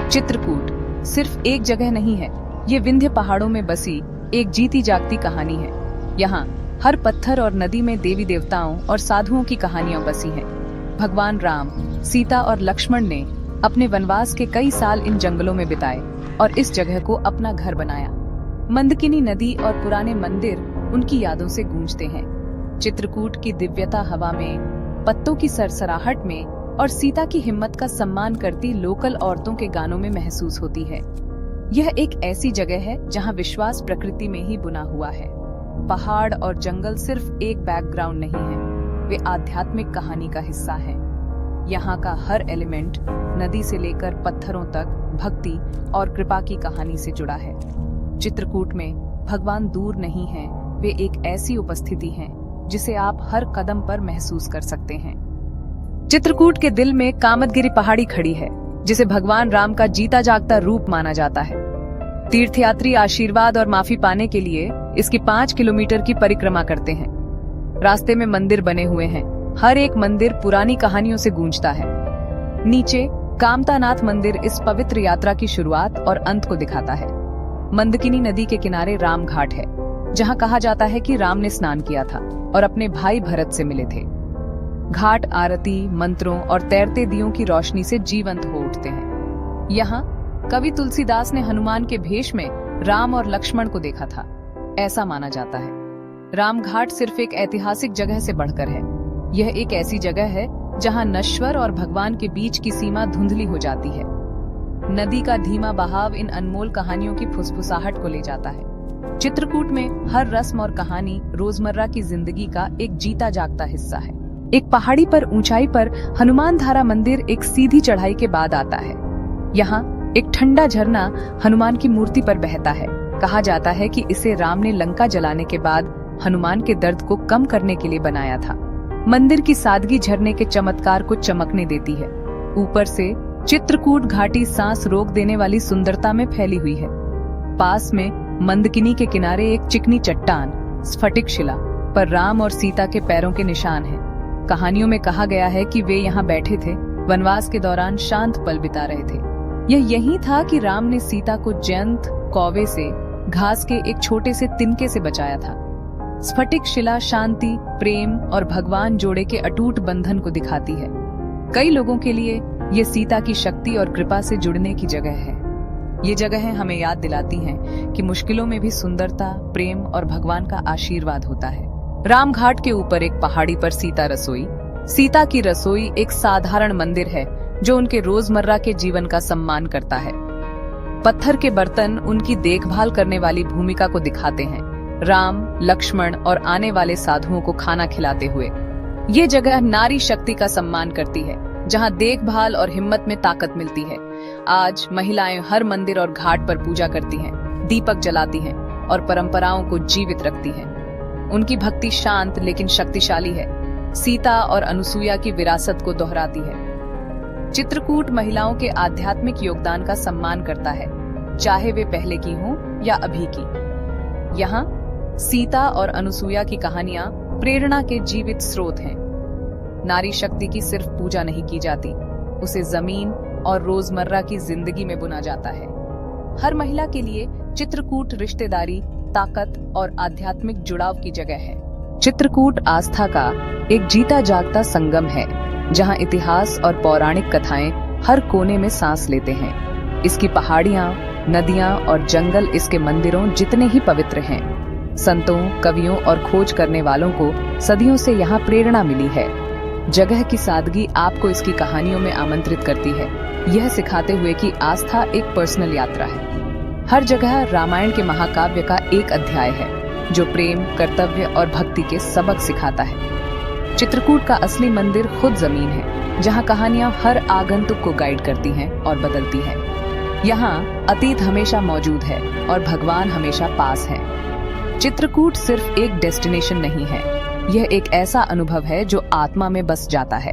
चित्रकूट सिर्फ एक जगह नहीं है, ये विंध्य पहाड़ों में बसी एक जीती जागती कहानी है। यहाँ हर पत्थर और नदी में देवी देवताओं और साधुओं की कहानियां बसी हैं। भगवान राम, सीता और लक्ष्मण ने अपने वनवास के कई साल इन जंगलों में बिताए और इस जगह को अपना घर बनाया। मंदकिनी नदी और पुराने मंदिर उनकी यादों से गूंजते हैं। चित्रकूट की दिव्यता हवा में, पत्तों की सरसराहट में और सीता की हिम्मत का सम्मान करती लोकल औरतों के गानों में महसूस होती है। यह एक ऐसी जगह है जहां विश्वास प्रकृति में ही बुना हुआ है। पहाड़ और जंगल सिर्फ एक बैकग्राउंड नहीं है, वे आध्यात्मिक कहानी का हिस्सा हैं। यहाँ का हर एलिमेंट, नदी से लेकर पत्थरों तक, भक्ति और कृपा की कहानी से जुड़ा है। चित्रकूट में भगवान दूर नहीं हैं, वे एक ऐसी उपस्थिति हैं जिसे आप हर कदम पर महसूस कर सकते हैं। चित्रकूट के दिल में कामदगिरी पहाड़ी खड़ी है, जिसे भगवान राम का जीता जागता रूप माना जाता है। तीर्थयात्री आशीर्वाद और माफी पाने के लिए इसकी 5 किलोमीटर की परिक्रमा करते हैं। रास्ते में मंदिर बने हुए हैं, हर एक मंदिर पुरानी कहानियों से गूंजता है। नीचे कामतानाथ मंदिर इस पवित्र यात्रा की शुरुआत और अंत को दिखाता है। मंदकिनी नदी के किनारे राम घाट है, जहां कहा जाता है कि राम ने स्नान किया था और अपने भाई भरत से मिले थे। घाट आरती, मंत्रों और तैरते दियों की रोशनी से जीवंत हो उठते हैं। यहाँ कवि तुलसीदास ने हनुमान के भेष में राम और लक्ष्मण को देखा था, ऐसा माना जाता है। राम घाट सिर्फ एक ऐतिहासिक जगह से बढ़कर है, यह एक ऐसी जगह है जहां नश्वर और भगवान के बीच की सीमा धुंधली हो जाती है। नदी का धीमा बहाव इन अनमोल कहानियों की फुसफुसाहट को ले जाता है। चित्रकूट में हर रस्म और कहानी रोजमर्रा की जिंदगी का एक जीता जागता हिस्सा है। एक पहाड़ी पर ऊंचाई पर हनुमान धारा मंदिर एक सीधी चढ़ाई के बाद आता है। यहाँ एक ठंडा झरना हनुमान की मूर्ति पर बहता है। कहा जाता है कि इसे राम ने लंका जलाने के बाद हनुमान के दर्द को कम करने के लिए बनाया था। मंदिर की सादगी झरने के चमत्कार को चमकने देती है। ऊपर से चित्रकूट घाटी सांस रोक देने वाली सुंदरता में फैली हुई है। पास में मंदकिनी के किनारे एक चिकनी चट्टान, स्फटिक शिला पर राम और सीता के पैरों के निशान हैं। कहानियों में कहा गया है कि वे यहाँ बैठे थे, वनवास के दौरान शांत पल बिता रहे थे। यह यही था कि राम ने सीता को जयंत कौवे से घास के एक छोटे से तिनके से बचाया था। स्फटिक शिला शांति, प्रेम और भगवान जोड़े के अटूट बंधन को दिखाती है। कई लोगों के लिए ये सीता की शक्ति और कृपा से जुड़ने की जगह है। ये जगहें हमें याद दिलाती हैं कि मुश्किलों में भी सुंदरता, प्रेम और भगवान का आशीर्वाद होता है। राम घाट के ऊपर एक पहाड़ी पर सीता रसोई। सीता की रसोई एक साधारण मंदिर है जो उनके रोजमर्रा के जीवन का सम्मान करता है। पत्थर के बर्तन उनकी देखभाल करने वाली भूमिका को दिखाते हैं, राम, लक्ष्मण और आने वाले साधुओं को खाना खिलाते हुए। ये जगह नारी शक्ति का सम्मान करती है, जहां देखभाल और हिम्मत में ताकत मिलती है। आज महिलाएं हर मंदिर और घाट पर पूजा करती हैं, दीपक जलाती हैं और परंपराओं को जीवित रखती हैं। उनकी भक्ति शांत लेकिन शक्तिशाली है, सीता और अनुसुईया की विरासत को दोहराती है। चित्रकूट महिलाओं के आध्यात्मिक योगदान का सम्मान करता है, चाहे वे पहले की हों या अभी की। यहाँ सीता और अनुसुईया की कहानियां प्रेरणा के जीवित स्रोत हैं। नारी शक्ति की सिर्फ पूजा नहीं की जाती, उसे जमीन और रोजमर्रा की जिंदगी में बुना जाता है। हर महिला के लिए चित्रकूट रिश्तेदारी, ताकत और आध्यात्मिक जुड़ाव की जगह है। चित्रकूट आस्था का एक जीता जागता संगम है, जहां इतिहास और पौराणिक कथाएं हर कोने में सांस लेते हैं। इसकी पहाड़ियां, नदियां और जंगल इसके मंदिरों जितने ही पवित्र हैं। संतों, कवियों और खोज करने वालों को सदियों से यहाँ प्रेरणा मिली है। जगह की सादगी आपको इसकी कहानियों में आमंत्रित करती है, यह सिखाते हुए कि आस्था एक पर्सनल यात्रा है। हर जगह रामायण के महाकाव्य का एक अध्याय है, जो प्रेम, कर्तव्य और भक्ति के सबक सिखाता है। चित्रकूट का असली मंदिर खुद जमीन है, जहां कहानियां हर आगंतुक को गाइड करती हैं और बदलती हैं। यहाँ अतीत हमेशा मौजूद है और भगवान हमेशा पास है। चित्रकूट सिर्फ एक डेस्टिनेशन नहीं है, यह एक ऐसा अनुभव है जो आत्मा में बस जाता है।